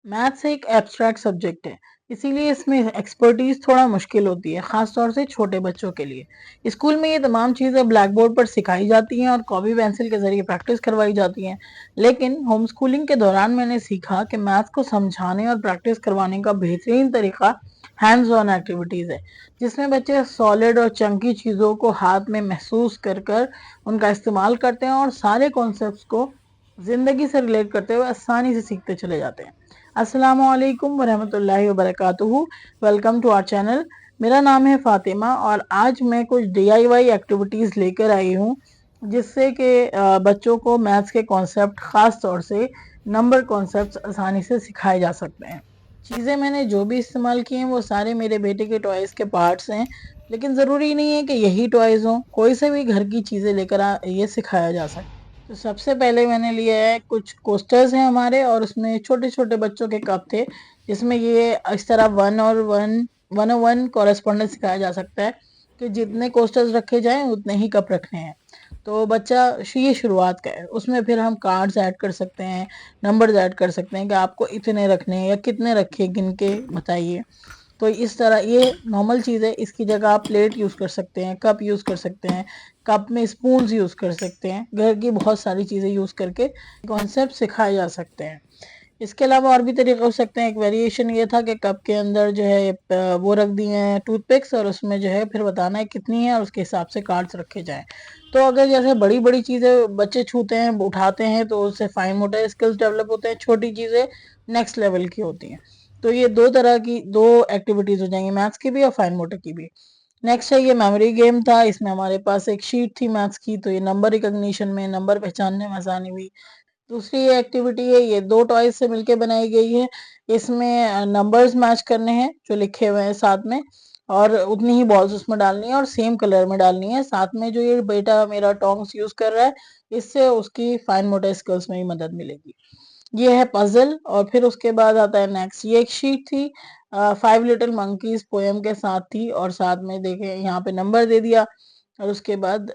Maths एक abstract subject है, इसीलिए इसमें एक्सपर्टीज थोड़ा मुश्किल होती है, खास तौर से छोटे बच्चों के लिए। स्कूल में ये तमाम चीज़ें ब्लैक बोर्ड पर सिखाई जाती हैं और कॉपी पेंसिल के जरिए प्रैक्टिस करवाई जाती हैं। लेकिन होम स्कूलिंग के दौरान मैंने सीखा कि मैथ्स को समझाने और प्रैक्टिस करवाने का बेहतरीन तरीका हैंड्स ऑन एक्टिविटीज़ है, जिसमें बच्चे सॉलिड और चंकी चीज़ों को हाथ में महसूस कर कर उनका इस्तेमाल करते हैं और सारे कॉन्सेप्ट्स को जिंदगी से रिलेट करते हुए आसानी से सीखते चले जाते हैं। अस्सलामु अलैकुम वरहमतुल्लाहि वबरकातुहू। Welcome to our channel. मेरा नाम है फातिमा और आज मैं कुछ DIY एक्टिविटीज़ लेकर आई हूँ, जिससे कि बच्चों को मैथ्स के कॉन्सेप्ट, ख़ास तौर से नंबर कॉन्सेप्ट्स आसानी से सिखाए जा सकते हैं। चीज़ें मैंने जो भी इस्तेमाल की हैं वो सारे मेरे बेटे के टॉयज़ के पार्ट्स हैं, लेकिन ज़रूरी नहीं है कि यही टॉयज़ हों, कोई से भी घर की चीज़ें लेकर ये सिखाया जा सकता है। तो सबसे पहले मैंने लिया है, कुछ कोस्टर्स हैं हमारे और उसमें छोटे-छोटे बच्चों के कप थे, जिसमें ये इस तरह 1 कॉरेस्पॉन्डेंस सिखाया जा सकता है कि जितने कोस्टर्स रखे जाएँ उतने ही कप रखने हैं। तो बच्चा ये शुरुआत का है, उसमें फिर हम कार्ड्स ऐड कर सकते हैं, नंबर्स ऐड कर सकते हैं कि आपको इतने रखने हैं या कितने रखे गिन के बताइए। तो इस तरह ये नॉर्मल चीज़ है, इसकी जगह आप प्लेट यूज़ कर सकते हैं, कप यूज़ कर सकते हैं, कप में स्पून्स यूज़ कर सकते हैं, घर की बहुत सारी चीज़ें यूज़ करके कॉन्सेप्ट सिखाए जा सकते हैं। इसके अलावा और भी तरीके हो सकते हैं। एक वेरिएशन ये था कि कप के अंदर जो है वो रख दिए हैं टूथपिक्स और उसमें जो है फिर बताना है कितनी है और उसके हिसाब से कार्ड्स रखे जाएँ। तो अगर जैसे बड़ी-बड़ी चीज़ें बच्चे छूते हैं, उठाते हैं तो उससे फाइन मोटर स्किल्स डेवलप होते हैं, छोटी चीज़ें नेक्स्ट लेवल की होती हैं। तो ये 2 तरह की 2 एक्टिविटीज़ हो जाएँगी, मैथ्स की भी और फाइन मोटर की भी। नेक्स्ट है, ये मेमोरी गेम था, इसमें हमारे पास एक शीट थी मैथ्स की, तो ये नंबर रिकॉग्निशन में, नंबर पहचानने में आसानी हुई। दूसरी ये एक्टिविटी है, ये 2 टॉयज़ से मिलके बनाई गई है। इसमें नंबर्स मैच करने हैं जो लिखे हुए हैं साथ में, और उतनी ही बॉल्स उसमें डालनी है और सेम कलर में डालनी है। साथ में जो ये बेटा मेरा टोंग्स यूज़ कर रहा है, इससे उसकी फाइन मोटर स्किल्स में भी मदद मिलेगी। ये है पज़ल और फिर उसके बाद आता है नेक्स्ट, ये एक शीट थी 5 लिटिल मंकीज़ पोएम के साथ थी और साथ में देखें यहाँ पे नंबर दे दिया और उसके बाद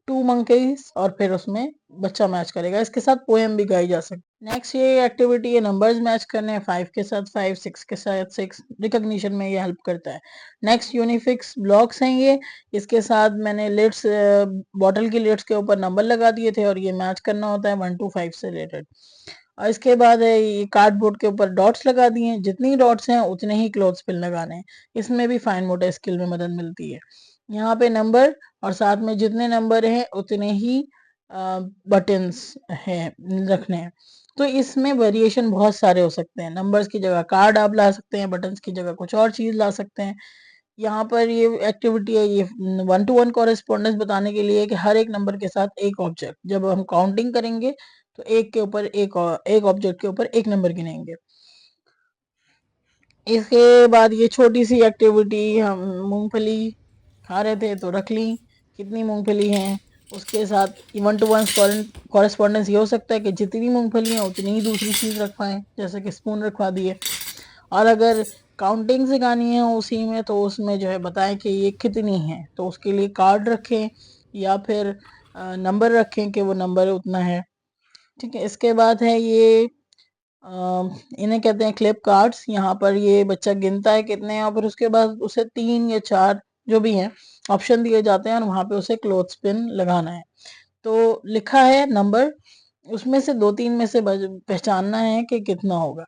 2 मंकीज़ और फिर उसमें बच्चा मैच करेगा। इसके साथ पोएम भी गाई जा सकती है। नेक्स्ट ये एक्टिविटी है, नंबर्स मैच करने हैं, 5 के साथ 5, 6 के साथ 6, रिकॉग्निशन में ये हेल्प करता है। नेक्स्ट यूनिफिक्स ब्लॉक्स हैं ये, इसके साथ मैंने लिड्स बॉटल की लिड्स के ऊपर नंबर लगा दिए थे और ये मैच करना होता है 1 टू 5 से रिलेटेड। और इसके बाद है ये कार्डबोर्ड के ऊपर डॉट्स लगा दिए हैं, जितनी डॉट्स हैं उतने ही क्लोथ्स पिन लगाने हैं। इसमें भी फाइन मोटर स्किल में मदद मिलती है। यहाँ पे नंबर और साथ में जितने नंबर हैं उतने ही बटन्स हैं रखने हैं। तो इसमें वेरिएशन बहुत सारे हो सकते हैं, नंबर्स की जगह कार्ड आप ला सकते हैं, बटन्स की जगह कुछ और चीज़ ला सकते हैं। यहाँ पर ये एक्टिविटी है, ये 1 टू 1 कॉरेस्पॉन्डेंस बताने के लिए कि हर एक नंबर के साथ एक ऑब्जेक्ट, जब हम काउंटिंग करेंगे तो एक के ऊपर एक ऑब्जेक्ट के ऊपर एक नंबर गिनेंगे। इसके बाद ये छोटी सी एक्टिविटी, हम मूंगफली खा रहे थे तो रख ली, कितनी मूंगफली हैं उसके साथ 1 टू 1 कॉरेस्पॉन्डेंस ये हो सकता है कि जितनी मूंगफली हैं उतनी ही दूसरी चीज़ रखवाएं, जैसे कि स्पून रखवा दिए। और अगर काउंटिंग सिखानी है उसी में तो उसमें जो है बताएं कि ये कितनी है, तो उसके लिए कार्ड रखें या फिर नंबर रखें कि वो नंबर उतना है। ठीक है, इसके बाद है ये इन्हें कहते हैं क्लिप कार्ड्स। यहाँ पर ये बच्चा गिनता है कितने हैं और फिर उसके बाद उसे 3 या 4 जो भी हैं ऑप्शन दिए जाते हैं और वहाँ पे उसे क्लोथ पिन लगाना है। तो लिखा है नंबर, उसमें से 2-3 में से पहचानना है कि कितना होगा।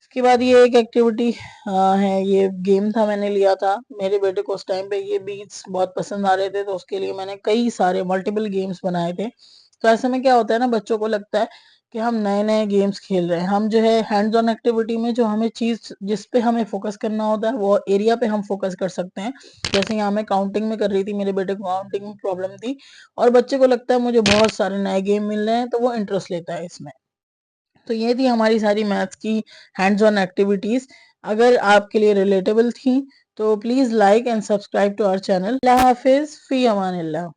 इसके बाद ये एक एक्टिविटी है, ये गेम था, मैंने लिया था, मेरे बेटे को उस टाइम पे ये बीट्स बहुत पसंद आ रहे थे तो उसके लिए मैंने कई सारे मल्टीपल गेम्स बनाए थे। तो ऐसे में क्या होता है ना, बच्चों को लगता है कि हम नए-नए गेम्स खेल रहे हैं। हम जो है हैंड्स ऑन एक्टिविटी में जो हमें चीज़ जिस पे हमें फ़ोकस करना होता है वो एरिया पे हम फ़ोकस कर सकते हैं। जैसे यहाँ मैं काउंटिंग में कर रही थी, मेरे बेटे को काउंटिंग में प्रॉब्लम थी और बच्चे को लगता है मुझे बहुत सारे नए गेम मिल रहे हैं तो वो इंटरेस्ट लेता है इसमें। तो ये थी हमारी सारी मैथ्स की हैंड्स ऑन एक्टिविटीज़। अगर आपके लिए रिलेटेबल थी तो please like and subscribe to our channel. अल्लाह हाफ़िज़, फ़ी अमानिल्लाह।